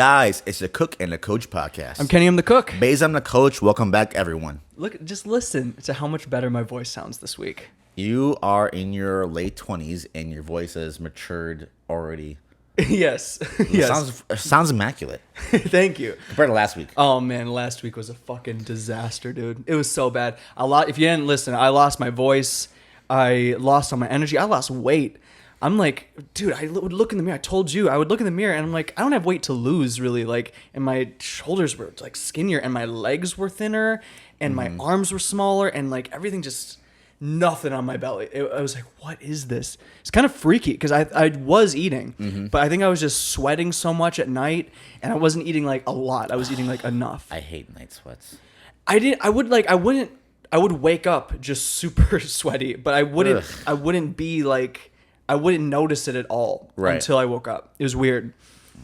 guys, it's the Cook and the Coach podcast. I'm Kenny, I'm the cook. Baze, I'm the coach. Welcome back, everyone. Look, just listen to how much better my voice sounds this week. You are in your late 20s and your voice has matured already. Yes. Yes. Sounds immaculate. Thank you. Compared to last week. Oh man, last week was a fucking disaster, dude. It was so bad. If you didn't listen, I lost my voice. I lost all my energy. I lost weight. I'm like, dude, I would look in the mirror. I told you, I would look in the mirror and I'm like, I don't have weight to lose really. Like, and my shoulders were like skinnier and my legs were thinner and my arms were smaller and like everything just, nothing on my belly. I was like, what is this? It's kind of freaky because I was eating, but I think I was just sweating so much at night and I wasn't eating like a lot. I was eating like enough. I hate night sweats. I would wake up just super sweaty, but I wouldn't notice it at all until I woke up. It was weird.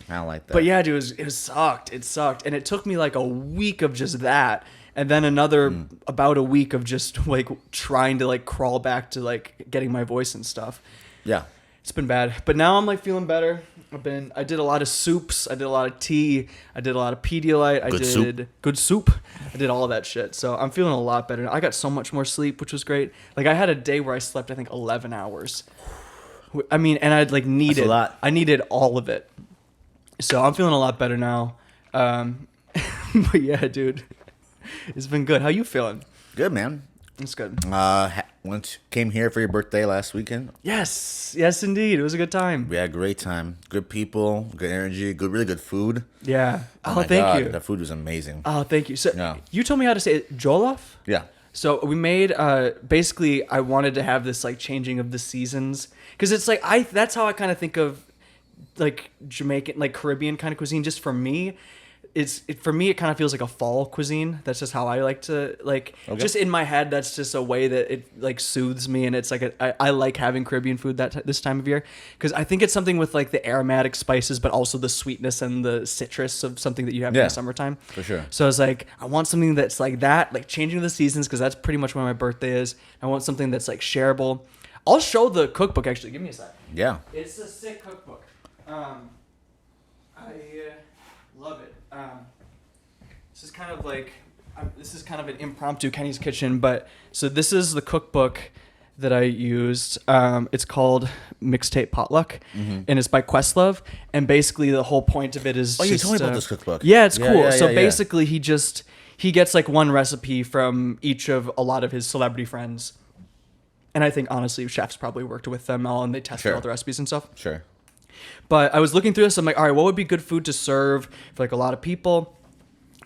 I don't like that. But yeah, dude, it sucked. It sucked. And it took me like a week of just that. And then another about a week of just like trying to like crawl back to like getting my voice and stuff. Yeah. It's been bad. But now I'm like feeling better. I did a lot of soups. I did a lot of tea. I did a lot of Pedialyte. Good soup. I did all of that shit. So I'm feeling a lot better. I got so much more sleep, which was great. Like I had a day where I slept, I think 11 hours. I mean, and I'd like needed, I needed all of it. So I'm feeling a lot better now. But yeah, dude, it's been good. How you feeling? Good, man. It's good. Came here for your birthday last weekend. Yes, indeed. It was a good time. We had a great time. Good people, good energy, really good food. Yeah. Oh, thank you. The food was amazing. Oh, thank you. So you told me how to say it. Jollof? Yeah. So we made, basically I wanted to have this like changing of the seasons. Cause it's like, that's how I kind of think of like Jamaican, like Caribbean kind of cuisine. Just for me, for me, it kind of feels like a fall cuisine. That's just how I like to just in my head. That's just a way that it like soothes me. And it's like, I like having Caribbean food this time of year. Cause I think it's something with like the aromatic spices, but also the sweetness and the citrus of something that you have in the summertime. For sure. So I was like, I want something that's like that, like changing the seasons. Cause that's pretty much when my birthday is. I want something that's like shareable. I'll show the cookbook actually. Give me a sec. Yeah. It's a sick cookbook. I love it. This is kind of an impromptu Kenny's Kitchen, but so this is the cookbook that I used. It's called Mixtape Potluck, and it's by Questlove. And basically, the whole point of it is you told me about this cookbook. Yeah, it's cool. Yeah, so basically, he gets like one recipe from each of a lot of his celebrity friends. And I think, honestly, chefs probably worked with them all, and they tested all the recipes and stuff. Sure. But I was looking through this. I'm like, all right, what would be good food to serve for like a lot of people?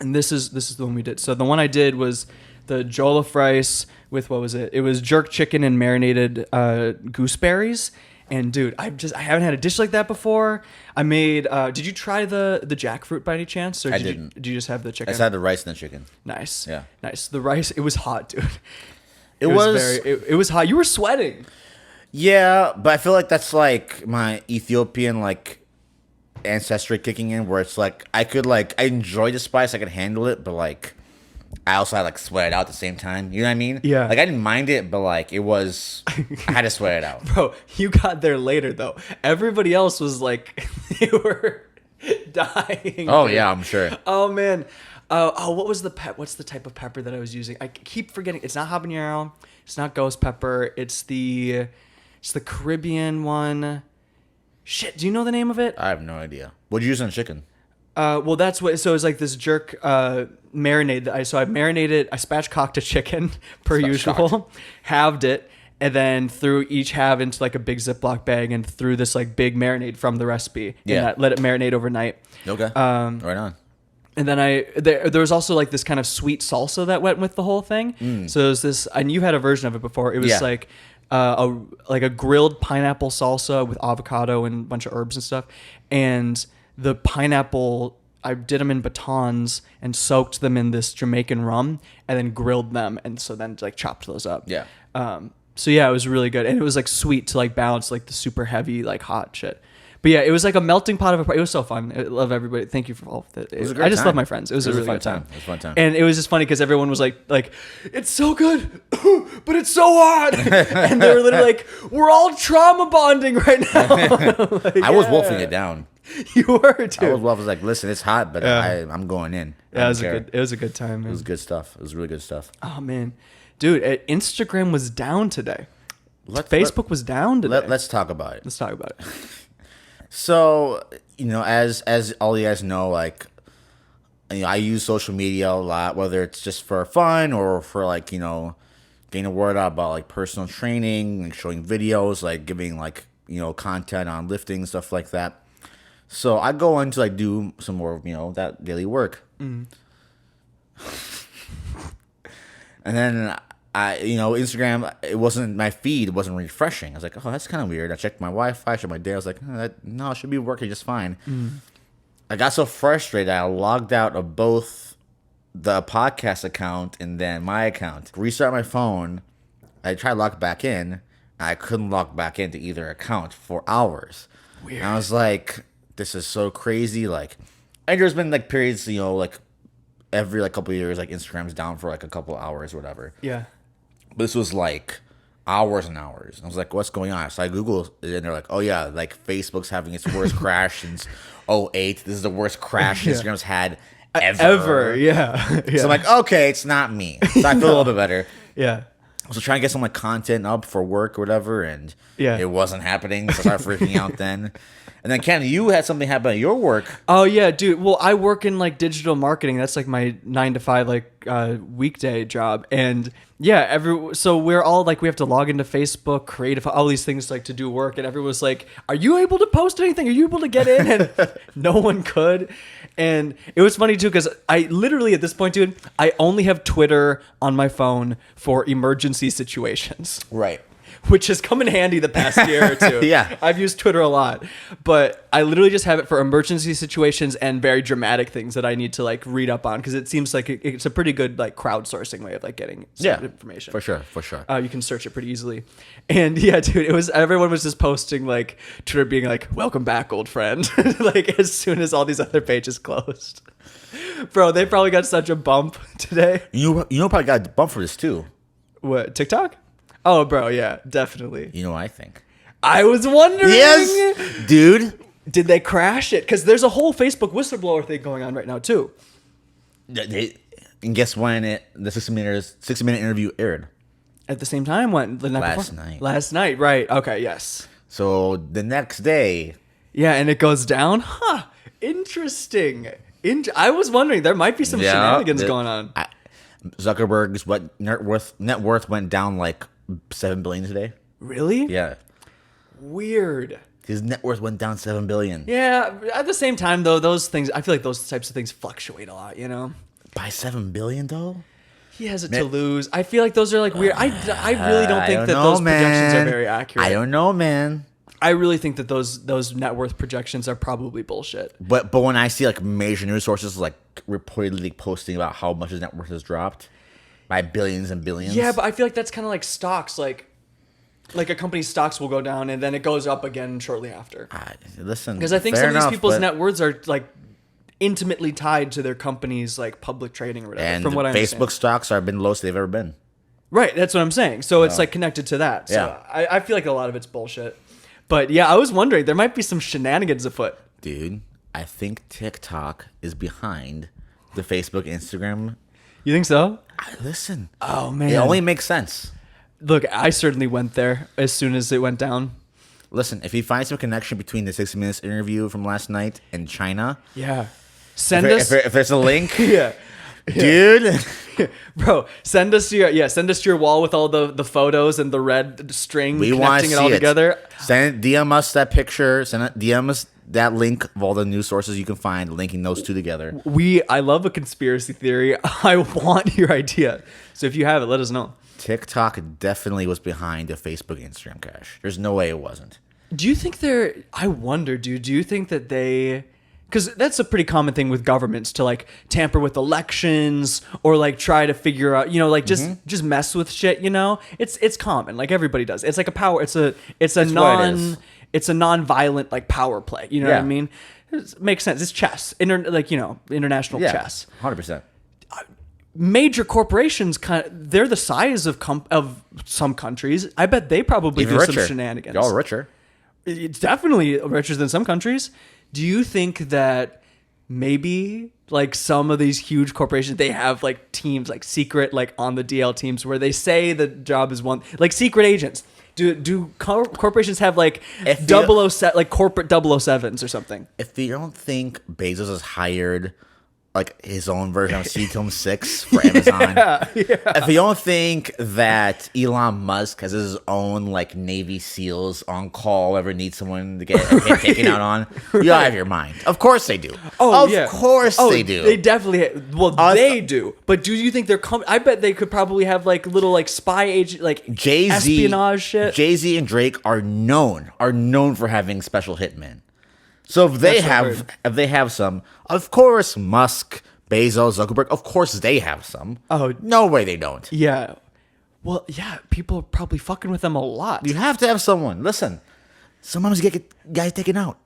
And this is the one we did. So the one I did was the jollof rice with, what was it? It was jerk chicken and marinated gooseberries. And dude, I haven't had a dish like that before. I made. Did you try the jackfruit by any chance? Or I didn't. Did you just have the chicken? I just had the rice and the chicken. Nice. Yeah. Nice. The rice, it was hot, dude. It was hot. You were sweating. Yeah, but I feel like that's like my Ethiopian like ancestry kicking in, where it's like I enjoy the spice, I could handle it, but like I also had like sweat it out at the same time. You know what I mean? Yeah. Like I didn't mind it, but like I had to sweat it out. Bro, you got there later though. Everybody else was like, they were dying. Oh yeah, I'm sure. Oh man. What's the type of pepper that I was using? I keep forgetting. It's not habanero. It's not ghost pepper. It's the Caribbean one. Shit, do you know the name of it? I have no idea. What'd you use on chicken? Well, that's what. So it's like this jerk marinade. I marinated. I spatchcocked a chicken per usual, halved it, and then threw each half into like a big Ziploc bag and threw this like big marinade from the recipe. Yeah. And let it marinate overnight. Okay. Right on. And then there was also like this kind of sweet salsa that went with the whole thing. So it was this, and you had a version of it before. It was like a grilled pineapple salsa with avocado and a bunch of herbs and stuff. And the pineapple, I did them in batons and soaked them in this Jamaican rum and then grilled them. And so then like chopped those up. Yeah. So yeah, it was really good. And it was like sweet to like balance like the super heavy, like hot shit. But yeah, it was like a melting pot of it was so fun. I love everybody. Thank you for all of it. I just love my friends. It was a really good time. It was a fun time. And it was just funny because everyone was like, it's so good, but it's so hot. And they were literally like, we're all trauma bonding right now. I was wolfing it down. You were, dude. I was like, listen, it's hot, but I'm going in. Yeah, it was a good time, man. It was good stuff. It was really good stuff. Oh man, dude, Instagram was down today. Facebook was down today. Let's talk about it. Let's talk about it. So, as all you guys know, like, I use social media a lot, whether it's just for fun or for like, getting the word out about like personal training, like showing videos, like giving like, content on lifting, stuff like that. So I go in to like do some more of, that daily work. Mm. And then Instagram, my feed wasn't refreshing. I was like, oh, that's kind of weird. I checked my Wi-Fi, checked my data. I was like, no, it should be working just fine. Mm. I got so frustrated, I logged out of both the podcast account and then my account. Restart my phone. I tried to log back in, and I couldn't log back into either account for hours. Weird. And I was like, this is so crazy. Like, and there's been like periods, like every like couple of years, like Instagram's down for like a couple of hours or whatever. Yeah. But this was like hours and hours. I was like, what's going on? So I Googled it, and they're like, oh yeah, like Facebook's having its worst crash since 2008. This is the worst crash Instagram's had ever. Yeah. So I'm like, okay, it's not me. So I feel a little bit better. Yeah. I was trying to get some like content up for work or whatever, and it wasn't happening. So I started freaking out then. And then Ken, you had something happen at your work. Oh yeah, dude. Well, I work in like digital marketing. That's like my 9 to 5 like weekday job. And yeah, so we're all like, we have to log into Facebook, create all these things like to do work. And everyone was like, "Are you able to post anything? Are you able to get in?" And no one could. And it was funny too, because I literally at this point, dude, I only have Twitter on my phone for emergency situations. Right. Which has come in handy the past year or two. Yeah. I've used Twitter a lot, but I literally just have it for emergency situations and very dramatic things that I need to like read up on, because it seems like it's a pretty good like crowdsourcing way of like getting information. For sure. You can search it pretty easily. And yeah, dude, everyone was just posting like Twitter being like, "Welcome back, old friend." Like as soon as all these other pages closed. Bro, they probably got such a bump today. You probably got a bump for this too. What, TikTok? Oh, bro, yeah, definitely. You know what I think? I was wondering. Yes, dude. Did they crash it? Because there's a whole Facebook whistleblower thing going on right now, too. And guess when the 60-minute interview aired? At the same time? When? The night Last before? night. Last night, right. Okay, yes. So the next day. Yeah, and it goes down? Huh. Interesting. I was wondering. There might be some shenanigans going on. Zuckerberg's net worth went down like $7 billion today. Really? Yeah. Weird. His net worth went down $7 billion. Yeah. At the same time, though, those things, I feel like those types of things fluctuate a lot, By $7 billion, though? He has it to lose. I feel like those are like weird. I really don't think that those projections are very accurate. I don't know, man. I really think that those net worth projections are probably bullshit. But when I see like major news sources like reportedly posting about how much his net worth has dropped by billions and billions. Yeah, but I feel like that's kind of like stocks. Like a company's stocks will go down and then it goes up again shortly after. Listen, because I think some of these people's net worths are like intimately tied to their company's like public trading or whatever. And from what I understand. Facebook stocks are been the lowest they've ever been. Right, that's what I'm saying. So it's like connected to that. So yeah. I feel like a lot of it's bullshit. But yeah, I was wondering, there might be some shenanigans afoot. Dude, I think TikTok is behind the Facebook, Instagram. You think so? Listen. Oh, man. It only makes sense. Look, I certainly went there as soon as it went down. Listen, if you find some connection between the 60 Minutes interview from last night and China. Yeah. If there's a link. Yeah. Dude. Bro, send us your wall with all the photos and the red string connecting it all together. DM us that picture. DM us that link of all the news sources you can find, linking those two together. I love a conspiracy theory. I want your idea. So if you have it, let us know. TikTok definitely was behind the Facebook Instagram crash. There's no way it wasn't. Do you think I wonder, dude, do you think that because that's a pretty common thing with governments to like tamper with elections or like try to figure out, like just mess with shit, It's common. Like everybody does. It's like a power. It's a non-violent like power play. You know what I mean? It makes sense. It's chess. International chess. 100%. Major corporations they're the size of some countries. I bet they probably Even do richer. some shenanigans. Y'all richer. It's definitely richer than some countries. Do you think that maybe like some of these huge corporations, they have like teams, like secret, like on the DL teams where they say the job is one, like secret agents? Do corporations have like If 007, like corporate 007s or something? If you don't think Bezos has hired like his own version of Seacom 6 for Amazon, if you don't think that Elon Musk has his own like Navy SEALs on call ever need someone to get a hit taken out on, you're out of your mind. Of course they do. Oh, of yeah. course they do. They definitely. They do. But do you think they're? I bet they could probably have like little like spy agent, like Jay-Z, espionage shit. Jay-Z and Drake are known for having special hitmen. So if they have some, of course Musk, Bezos, Zuckerberg, of course they have some. Oh, no way they don't. Yeah. Well, yeah, people are probably fucking with them a lot. You have to have someone. Listen, sometimes you get guys taken out.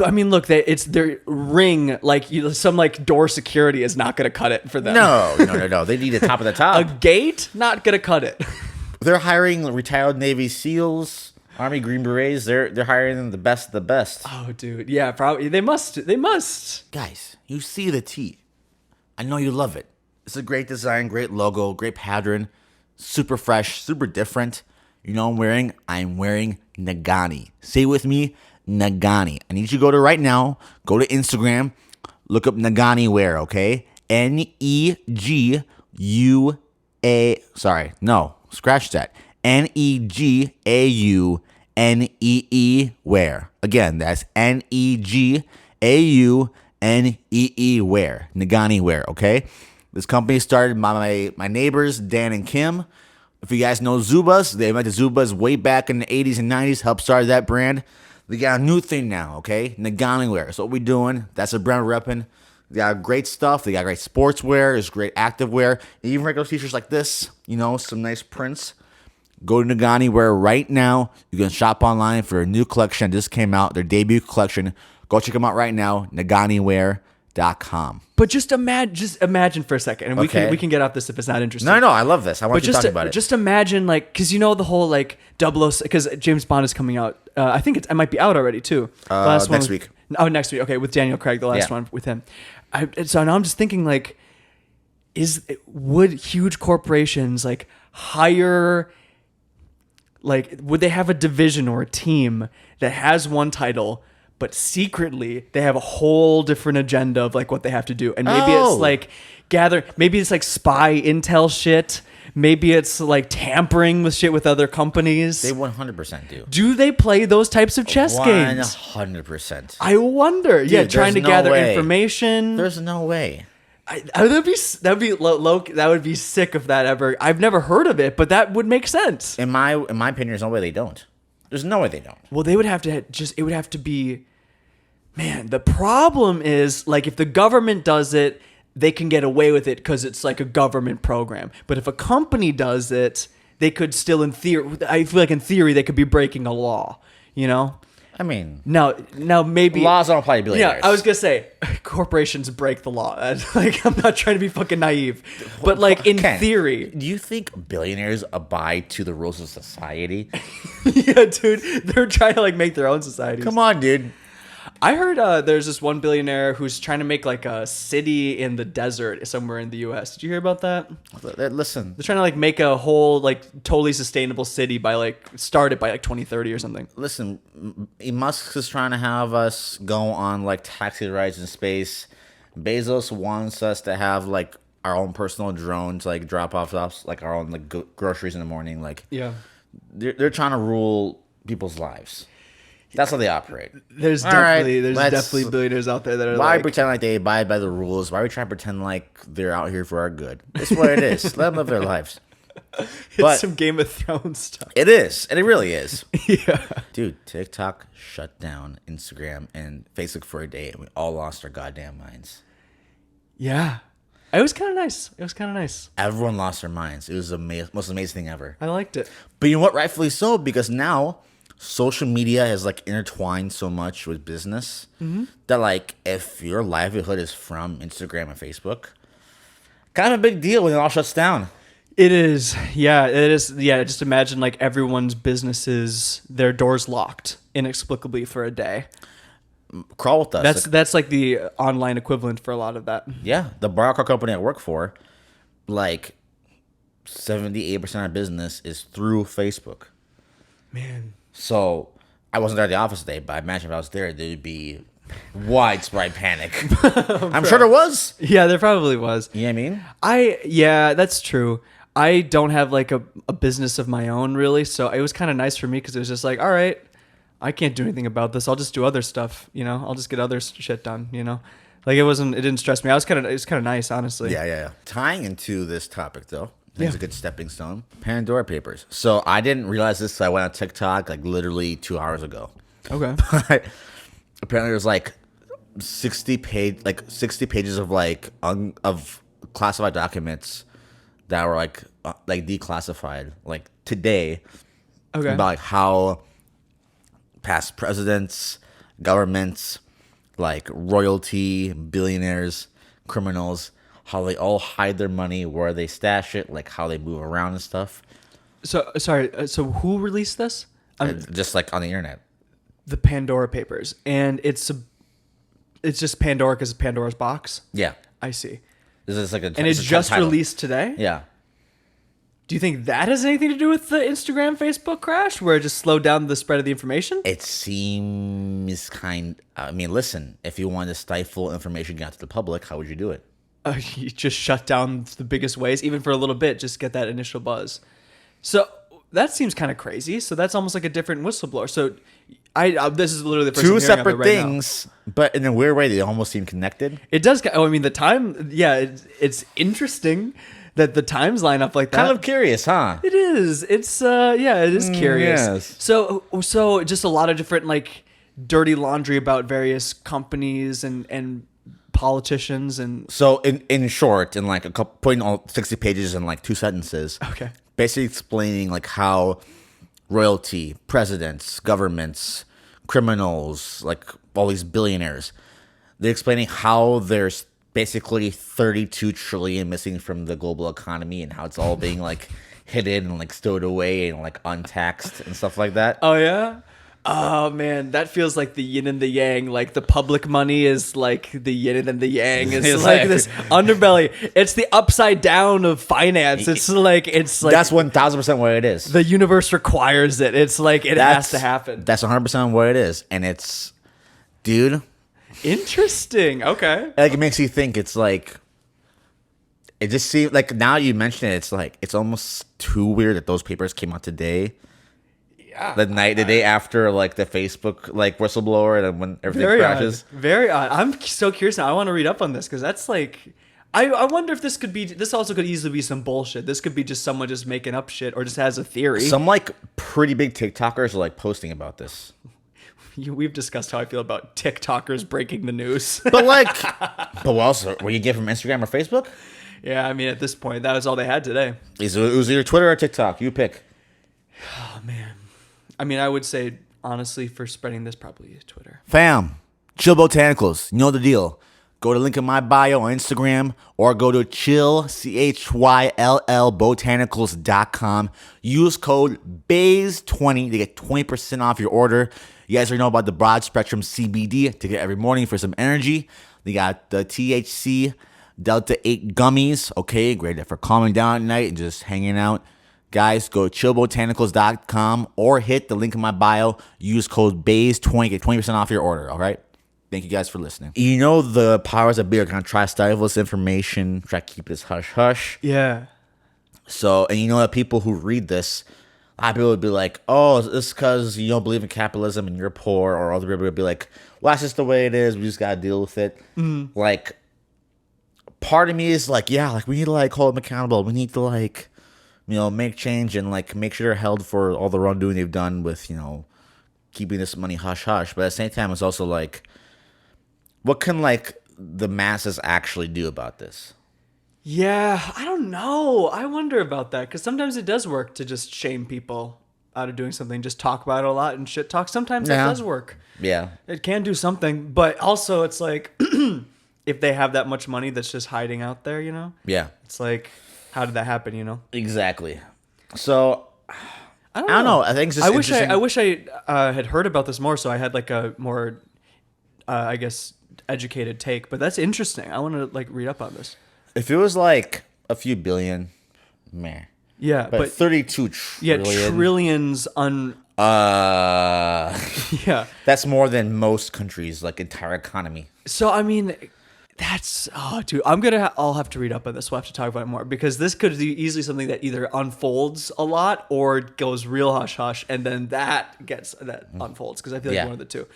I mean, look, it's their ring. Like some like door security is not going to cut it for them. No. They need a top of the top. A gate, not going to cut it. They're hiring retired Navy SEALs, Army Green Berets. They're hiring the best of the best. Oh, dude, yeah, probably they must. Guys, you see the tee. I know you love it. It's a great design, great logo, great pattern, super fresh, super different. You know what I'm wearing Nagani. Say it with me, Nagani. I need you to go to Instagram, look up Nagani wear, okay? Negua. Sorry, no, scratch that. Negaunee wear. Again, that's Negaunee wear. Nagani wear, okay? This company started by my neighbors, Dan and Kim. If you guys know Zubas, they went to Zubas way back in the 80s and 90s, helped start that brand. They got a new thing now, okay? Nagani wear. So what we doing, that's a brand we're repping. They got great stuff. They got great sportswear. There's great activewear. Even regular t-shirts like this, some nice prints. Go to Nagani wear right now. You can shop online for a new collection that just came out, their debut collection. Go check them out right now, naganiwear.com. But just imagine for a second, and we can get off this if it's not interesting. No, I love this. I want you to talk about it. Just imagine, like, because the whole like 00, because James Bond is coming out. I think it might be out already too. Next week. Oh, next week. Okay, with Daniel Craig, the last one with him. So now I'm just thinking, like, would huge corporations like hire? Like, would they have a division or a team that has one title, but secretly they have a whole different agenda of like what they have to do? And maybe it's like maybe it's like spy intel shit. Maybe it's like tampering with shit with other companies. They 100% do. Do they play those types of chess games? 100%. I wonder. Dude, trying to gather information. There's no way. That would be sick if that ever. I've never heard of it, but that would make sense. In my opinion, there's no way they don't. There's no way they don't. Well, they would have to it would have to be. Man, the problem is like if the government does it, they can get away with it because it's like a government program. But if a company does it, they could still, in theory, I feel like in theory they could be breaking a law. I mean, now maybe laws don't apply to billionaires. Yeah, I was gonna say corporations break the law. Like, I'm not trying to be fucking naive, but like in theory, do you think billionaires abide to the rules of society? Yeah, dude, they're trying to like make their own societies. Come on, dude. I heard there's this one billionaire who's trying to make like a city in the desert somewhere in the U.S. Did you hear about that? Listen, they're trying to like make a whole like totally sustainable city by like start it by like 2030 or something. Listen, Musk is trying to have us go on like taxi rides in space. Bezos wants us to have like our own personal drone to like drop off like our own like groceries in the morning. Like, yeah, they're trying to rule people's lives. That's how they operate. There's definitely billionaires out there that are why pretend like they abide by the rules? Why are we trying to pretend like they're out here for our good? It's what it is. Let them live their lives. It's some Game of Thrones stuff. It is. And it really is. Yeah. Dude, TikTok shut down Instagram and Facebook for a day, and we all lost our goddamn minds. Yeah. It was kind of nice. Everyone lost their minds. It was the most amazing thing ever. I liked it. But you know what? Rightfully so, because now social media has like intertwined so much with business that like if your livelihood is from Instagram and Facebook, kind of a big deal when it all shuts down. It is. Yeah, it is. Yeah, just imagine like everyone's businesses, their doors locked inexplicably for a day. Crawl with us. That's like the online equivalent for a lot of that. Yeah, the bar car company I work for, like 78% of business is through Facebook. Man. So I wasn't there at the office today, but I imagine if I was there, there'd be widespread panic. I'm sure there was. Yeah, there probably was. You know what I mean? Yeah, that's true. I don't have like a business of my own really, so it was kind of nice for me because it was just like, all right, I can't do anything about this. I'll just do other stuff, you know. I'll just get other shit done, you know. Like it didn't stress me. It was kind of nice, honestly. Yeah. Tying into this topic though, I think it's Yeah. a good stepping stone. Pandora Papers. So I didn't realize this. So I went on TikTok like literally 2 hours ago. Okay. But apparently there's like 60 pages of of classified documents that were like declassified like today Okay. about like how past presidents, governments, like royalty, billionaires, criminals, how they all hide their money, where they stash it, like how they move around and stuff. So sorry. So who released this? Just like on the internet. The Pandora Papers, and it's just Pandora because Pandora's box. Yeah. I see. This is like a And it's just title. released today. Yeah. Do you think that has anything to do with the Instagram Facebook crash, where it just slowed down the spread of the information? It seems I mean, listen, if you wanted to stifle information out to the public, how would you do it? You just shut down the biggest ways, even for a little bit, just get that initial buzz. So that seems kind of crazy. So that's almost like a different whistleblower. So this is literally the first Two I'm hearing of it separate right now. things, but in a weird way, they almost seem connected. It does. Oh, I mean, the time. Yeah, it's interesting that the times line up like that. Kind of curious, huh? It is. It's yeah, it is curious. yes. So just a lot of different like dirty laundry about various companies and politicians and So in short, in like a couple, putting all 60 pages in like 2 sentences, okay. basically explaining like how royalty, presidents, governments, criminals, like all these billionaires, they're explaining how there's basically 32 trillion missing from the global economy and how it's all being like hidden and like stowed away and like untaxed and stuff like that. Oh yeah. Oh man, that feels like the yin and the yang. Like the public money is like the yin and the yang. It's It's like like- this underbelly. It's the upside down of finance. It's like That's 1000% what it is. the universe requires it. It's like it has to happen. That's 100% what it is. And it's, dude, Interesting. Okay. like it makes you think. It's like, it just seems like now you mention it, it's like it's almost too weird that those papers came out today. Yeah. The day after like the Facebook like whistleblower and when everything Very crashes. odd. Very odd. I'm so curious now. I want to read up on this because that's like, I wonder if this could be. This also could easily be some bullshit. This could be just someone just making up shit or just has a theory. Some like pretty big TikTokers are like posting about this. We've discussed how I feel about TikTokers breaking the news. But like, but what else? Were you get from Instagram or Facebook? Yeah, I mean, at this point, that was all they had today. It was either Twitter or TikTok. You pick. Oh man. I mean, I would say honestly, for spreading this, probably Twitter. Fam, Chill Botanicals. You know the deal. Go to link in my bio on Instagram or go to CHYLL botanicals.com. Use code BAZE20 to get 20% off your order. You guys already know about the broad spectrum CBD to get every morning for some energy. They got the THC Delta 8 gummies. Okay, great for calming down at night and just hanging out. Guys, go to chillbotanicals.com or hit the link in my bio. Use code BAZE20, get 20% off your order, all right? Thank you guys for listening. You know the powers that be are going to try to stifle this information, try to keep this hush-hush. Yeah. So, and you know that people who read this, a lot of people would be like, oh, it's because you don't believe in capitalism and you're poor, or other people would be like, well, that's just the way it is. We just got to deal with it. Like, part of me is like, yeah, like we need to like hold them accountable. We need to like, you know, make change and like make sure they're held for all the wrongdoing they've done with, you know, keeping this money hush-hush. But at the same time, it's also like, what can like the masses actually do about this? Yeah, I don't know. I wonder about that because sometimes it does work to just shame people out of doing something. Just talk about it a lot and shit talk. Sometimes it Yeah. does work. Yeah. It can do something, but also it's like if they have that much money that's just hiding out there, you know, Yeah. it's like how did that happen? You know. Exactly. So I don't know. I think it's just I wish I had heard about this more, so I had like a more, I guess, educated take. But that's interesting. I want to like read up on this. If it was like a few billion, meh. Yeah, but 32 trillion. Yeah, trillions yeah. That's more than most countries' like entire economy. So I mean, that's dude. I'll have to read up on this. We'll have to talk about it more because this could be easily something that either unfolds a lot or goes real hush hush, and then that unfolds because I feel like one of the two.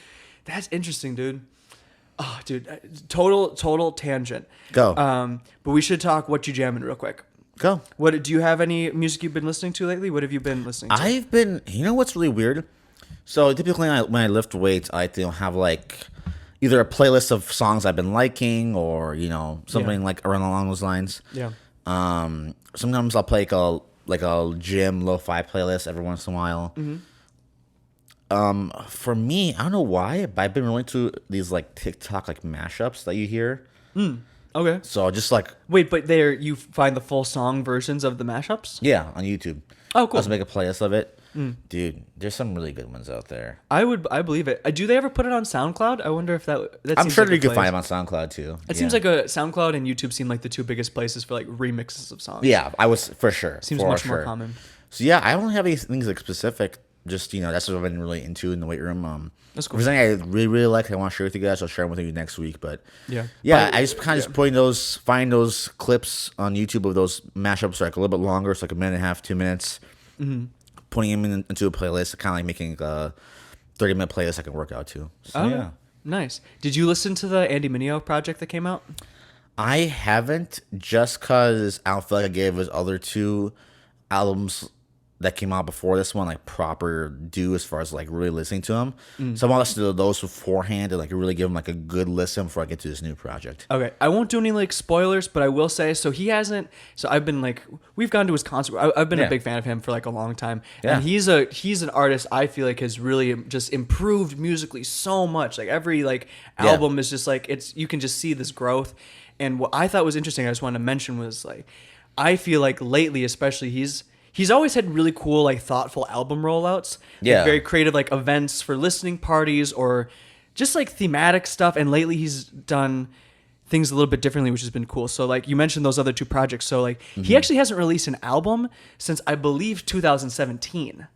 That's interesting, dude. Oh, dude, total tangent. Go. But we should talk what you jamming real quick. Go. What do you have any music you've been listening to lately? What have you been listening to? You know what's really weird? So typically when I lift weights, I have like either a playlist of songs I've been liking or, something like around along those lines. Yeah. Sometimes I'll play like a gym lo-fi playlist every once in a while. Mm-hmm. For me, I don't know why, but I've been really into these like TikTok like mashups that you hear. Okay. So just like wait, but you find the full song versions of the mashups? Yeah, on YouTube. Oh, cool. I'll just make a playlist of it. Dude, there's some really good ones out there. I believe it. Do they ever put it on SoundCloud? I wonder if that I'm sure like you can find them on SoundCloud too. It seems like SoundCloud and YouTube seem like the two biggest places for like remixes of songs. Yeah, I was for sure. Seems much more common. So yeah, I don't have any things like specific. Just that's what I've been really into in the weight room. That's cool. If there's anything I really really like, I want to share with you guys. I'll share them with you next week. But yeah, I just kind of find those clips on YouTube of those mashups like a little bit longer, so like a minute and a half, 2 minutes. Mm-hmm. Putting them into a playlist, kind of like making a 30-minute playlist I can work out to. So, yeah. Nice. Did you listen to the Andy Mineo project that came out? I haven't, just because I don't feel like I gave his other two albums that came out before this one like proper due as far as like really listening to them. So I'm gonna listen to those beforehand and like really give them like a good listen before I get to this new project. Okay, I won't do any like spoilers, but I will say he hasn't. So I've been like, we've gone to his concert. I've been a big fan of him for like a long time, and he's an artist I feel like has really just improved musically so much. Like every like album is just like you can just see this growth. And what I thought was interesting, I just wanted to mention was like, I feel like lately, especially He's always had really cool, like thoughtful album rollouts. Like, very creative, like events for listening parties or just like thematic stuff. And lately he's done things a little bit differently, which has been cool. So like you mentioned those other two projects. So like he actually hasn't released an album since I believe 2017.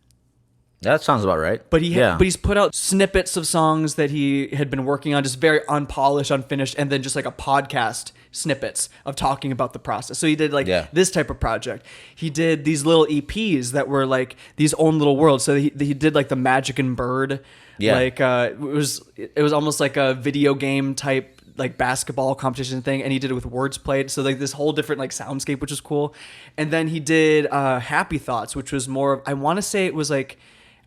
That sounds about right. But he's put out snippets of songs that he had been working on, just very unpolished, unfinished, and then just like a podcast snippets of talking about the process. So he did like this type of project. He did these little EPs that were like these own little worlds. So he did like the Magic and Bird. Yeah. Like it was almost like a video game type like basketball competition thing, and he did it with words played. So like this whole different like soundscape, which was cool. And then he did Happy Thoughts, which was more of, I want to say it was like,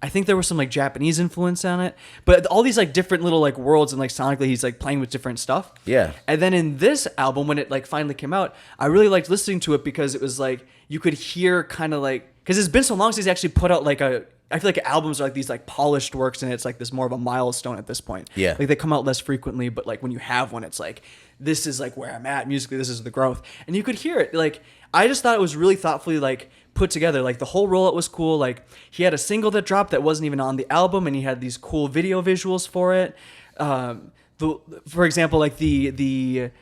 I think there was some like Japanese influence on it, but all these like different little like worlds and like sonically he's like playing with different stuff. Yeah. And then in this album, when it like finally came out, I really liked listening to it because it was like you could hear kind of like, because it's been so long since he's actually put out like I feel like albums are like these like polished works and it's like this more of a milestone at this point. Yeah. Like they come out less frequently, but like when you have one, it's like, this is like where I'm at musically, this is the growth. And you could hear it. Like, I just thought it was really thoughtfully like put together. Like the whole rollout was cool. Like he had a single that dropped that wasn't even on the album and he had these cool video visuals for it. For example, like the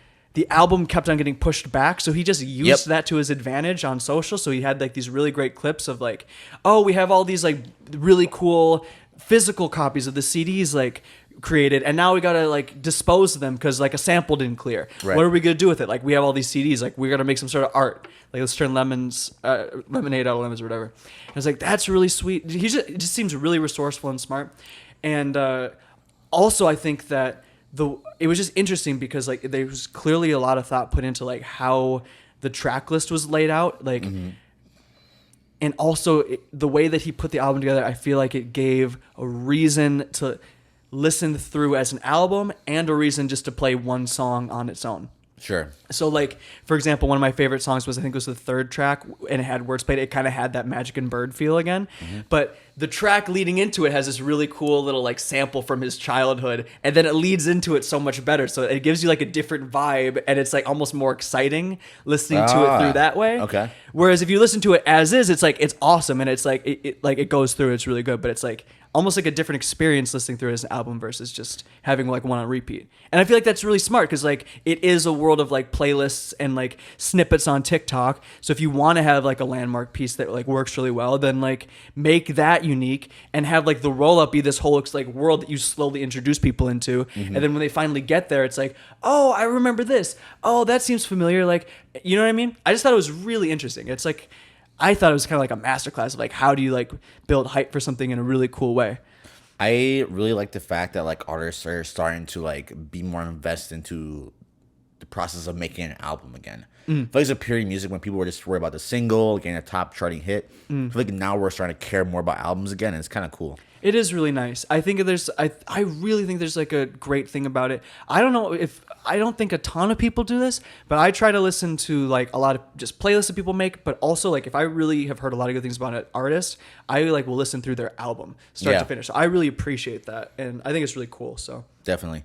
album kept on getting pushed back, so he just used that to his advantage on social. So he had like these really great clips of like, oh, we have all these like really cool physical copies of the CDs like created, and now we gotta like dispose of them because like a sample didn't clear. Right. What are we gonna do with it? Like we have all these CDs, like we gotta make some sort of art. Like let's turn lemonade out of lemons or whatever. And I was like, that's really sweet. It just seems really resourceful and smart. And also I think that it was just interesting because like there was clearly a lot of thought put into like how the track list was laid out, like, and also the way that he put the album together. I feel like it gave a reason to listen through as an album and a reason just to play one song on its own. Sure. So like, for example, one of my favorite songs was, I think it was the third track and it had words played. It kind of had that Magic and Bird feel again. But the track leading into it has this really cool little like sample from his childhood, and then it leads into it so much better. So it gives you like a different vibe, and it's like almost more exciting listening to it through that way. Okay. Whereas if you listen to it as is, it's like it's awesome, and it's like it goes through. It's really good, but it's like almost like a different experience listening through it as an album versus just having like one on repeat. And I feel like that's really smart because like it is a world of like playlists and like snippets on TikTok. So if you want to have like a landmark piece that like works really well, then like make that unique and have like the roll up be this whole like world that you slowly introduce people into. And then when they finally get there, it's like, oh, I remember this. Oh, that seems familiar. Like, you know what I mean? I just thought it was really interesting. It's like, I thought it was kind of like a masterclass of like how do you like build hype for something in a really cool way. I really like the fact that like artists are starting to like be more invested into the process of making an album again. I feel like it's a period of music when people were just worried about the single, getting a top charting hit. I feel like now we're starting to care more about albums again, and it's kind of cool. It is really nice. I think I really think there's like a great thing about it. I don't know if I don't think a ton of people do this, but I try to listen to like a lot of just playlists that people make, but also like if I really have heard a lot of good things about an artist, I like will listen through their album start to finish. So I really appreciate that, and I think it's really cool. So Definitely.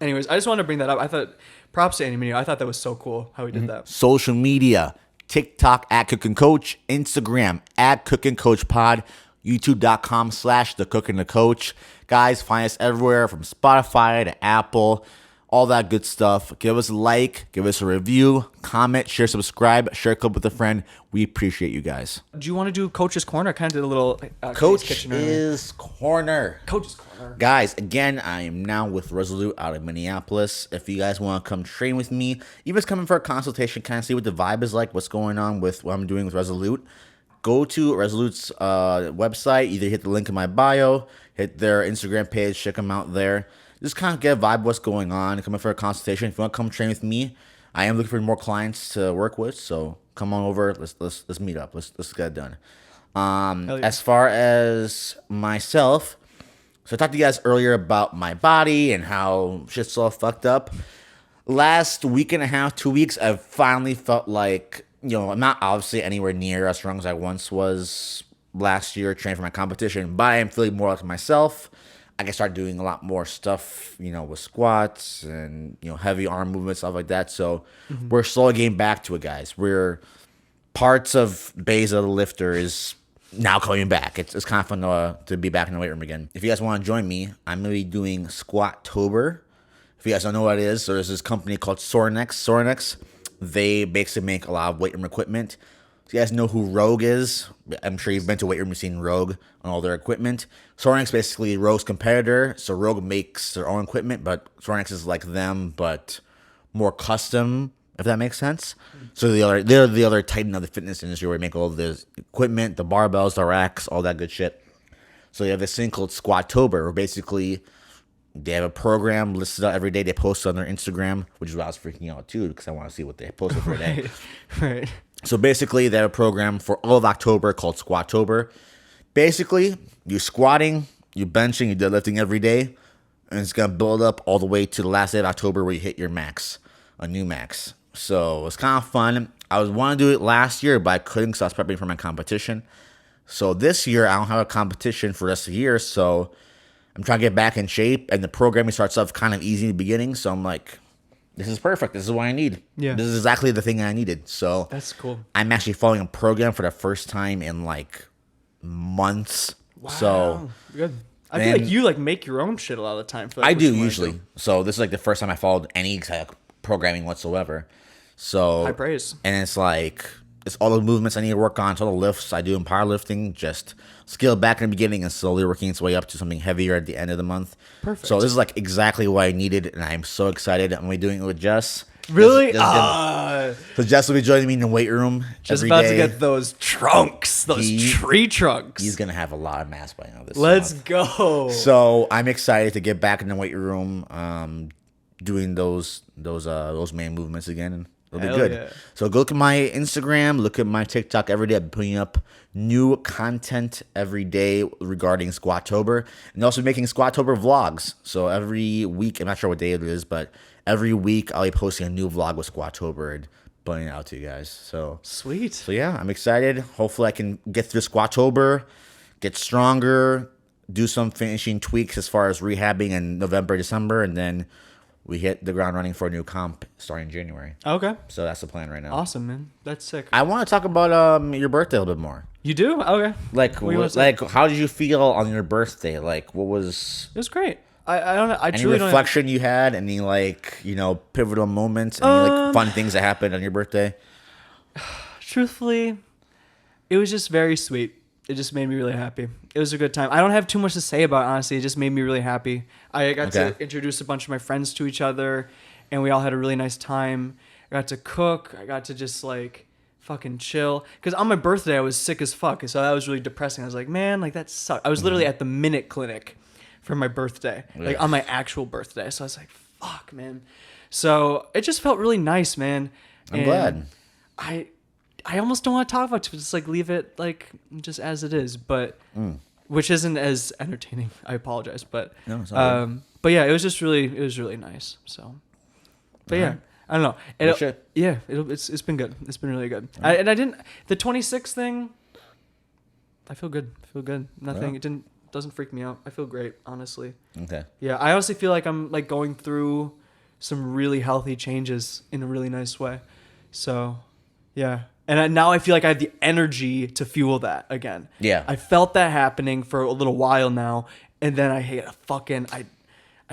anyways, I just wanted to bring that up. I thought props to Andy Mineo. I thought that was so cool how he did that. Social media, TikTok at Cooking Coach, Instagram at Cooking Coach Pod, YouTube.com/The Cooking the Coach. Guys, find us everywhere from Spotify to Apple, all that good stuff. Give us a like, give us a review, comment, share, subscribe, share a clip with a friend. We appreciate you guys. Do you want to do Coach's Corner? I kind of did a little Coach kitchen earlier. is Corner. Coach's Corner. Guys, again, I am now with Resolute out of Minneapolis. If you guys want to come train with me, even just coming for a consultation, kind of see what the vibe is like, what's going on with what I'm doing with Resolute, go to Resolute's website. Either hit the link in my bio, hit their Instagram page, check them out there. Just kind of get a vibe of what's going on, coming for a consultation. If you want to come train with me, I am looking for more clients to work with, so come on over. Let's meet up. Let's get it done. As far as myself, so I talked to you guys earlier about my body and how shit's all fucked up. Last week and a half, 2 weeks, I've finally felt like, I'm not obviously anywhere near as strong as I once was last year training for my competition, but I am feeling more like myself. I can start doing a lot more stuff, with squats and, heavy arm movements, stuff like that. So we're slowly getting back to it, guys. We're parts of Beza the lifter is now coming back. It's kind of fun to be back in the weight room again. If you guys want to join me, I'm going to be doing Squat-tober. If you guys don't know what it is, so there's this company called Sorinex. They basically make a lot of weight room equipment. So you guys know who Rogue is? I'm sure you've been to weight room and seen Rogue on all their equipment. Sorinex is basically Rogue's competitor. So Rogue makes their own equipment, but Sorinex is like them, but more custom, if that makes sense. So they're the other titan of the fitness industry where they make all the equipment, the barbells, the racks, all that good shit. So you have this thing called Squat-tober, where basically they have a program listed out every day. They post on their Instagram, which is why I was freaking out too, because I want to see what they posted for a day. Right. So basically, they have a program for all of October called Squat-tober. Basically, you're squatting, you're benching, you're deadlifting every day, and it's going to build up all the way to the last day of October where you hit your max, a new max. So it's kind of fun. I was wanting to do it last year, but I couldn't because I was prepping for my competition. So this year, I don't have a competition for the rest of the year, so I'm trying to get back in shape, and the programming starts off kind of easy in the beginning, so I'm like, this is perfect. This is what I need. Yeah. This is exactly the thing I needed. So That's cool. I'm actually following a program for the first time in like months. Wow. So Good. I feel like you like make your own shit a lot of the time. For, like, I what do you wanna usually. So this is like the first time I followed any kind of programming whatsoever. So High praise. And it's like it's all the movements I need to work on. It's all the lifts I do in powerlifting. Just scale back in the beginning and slowly working its way up to something heavier at the end of the month. Perfect. So this is like exactly what I needed, and I'm so excited. I'm gonna be doing it with Jess. Really? So Jess will be joining me in the weight room Just every about day. to get those trunks, tree trunks. He's gonna have a lot of mass by now. Let's month. go. So I'm excited to get back in the weight room, doing those main movements again, and it'll Hell be good. yeah. So go look at my Instagram, look at my TikTok every day. I'm putting up new content every day regarding Squat-tober, and also making Squat-tober vlogs. So every week, I'm not sure what day it is, but every week I'll be posting a new vlog with Squat-tober and putting it out to you guys. So Sweet. yeah, I'm excited. Hopefully I can get through Squat-tober, get stronger, do some finishing tweaks as far as rehabbing in November, December, and then we hit the ground running for a new comp starting January. Okay. So that's the plan right now. Awesome, man. That's sick. I want to talk about your birthday a little bit more. You do? Okay. Like, how did you feel on your birthday? Like, what was... It was great. I don't know. I Any truly don't. reflection you had? Any, like, pivotal moments? Any, like, fun things that happened on your birthday? Truthfully, it was just very sweet. It just made me really happy. It was a good time. I don't have too much to say about it, honestly. It just made me really happy. I got to introduce a bunch of my friends to each other, and we all had a really nice time. I got to cook. I got to just, like, fucking chill. Because on my birthday, I was sick as fuck, so that was really depressing. I was like, man, like, that sucked. I was literally at the Minute Clinic for my birthday, like, on my actual birthday. So I was like, fuck, man. So it just felt really nice, man. I'm glad. I almost don't want to talk about it, just like leave it like just as it is, but which isn't as entertaining. I apologize, but no, it's not good. But yeah, it was really nice. So, but yeah, I don't know. It's been good. It's been really good. The 26 thing. I feel good. Nothing. Yeah. Doesn't freak me out. I feel great, honestly. Okay. Yeah, I honestly feel like I'm like going through some really healthy changes in a really nice way. So, yeah. And now I feel like I have the energy to fuel that again. Yeah. I felt that happening for a little while now, and then I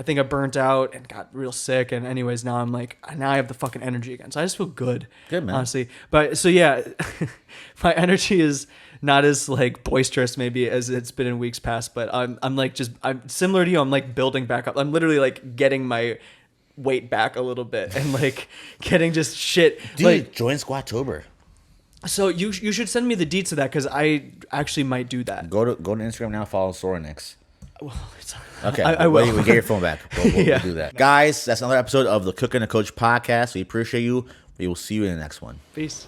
think I burnt out and got real sick. And anyways, now I have the fucking energy again. So I just feel good. Good, man. Honestly. But so yeah, my energy is not as like boisterous maybe as it's been in weeks past, but I'm similar to you. I'm like building back up. I'm literally like getting my weight back a little bit and like getting just shit. Dude, like, join Squattober. So you should send me the deets of that because I actually might do that. Go to Instagram now. Follow Sorenix. Well, Okay, I will. We get your phone back. We'll Yeah. do that, guys. That's another episode of the Cook and the Coach podcast. We appreciate you. We will see you in the next one. Peace.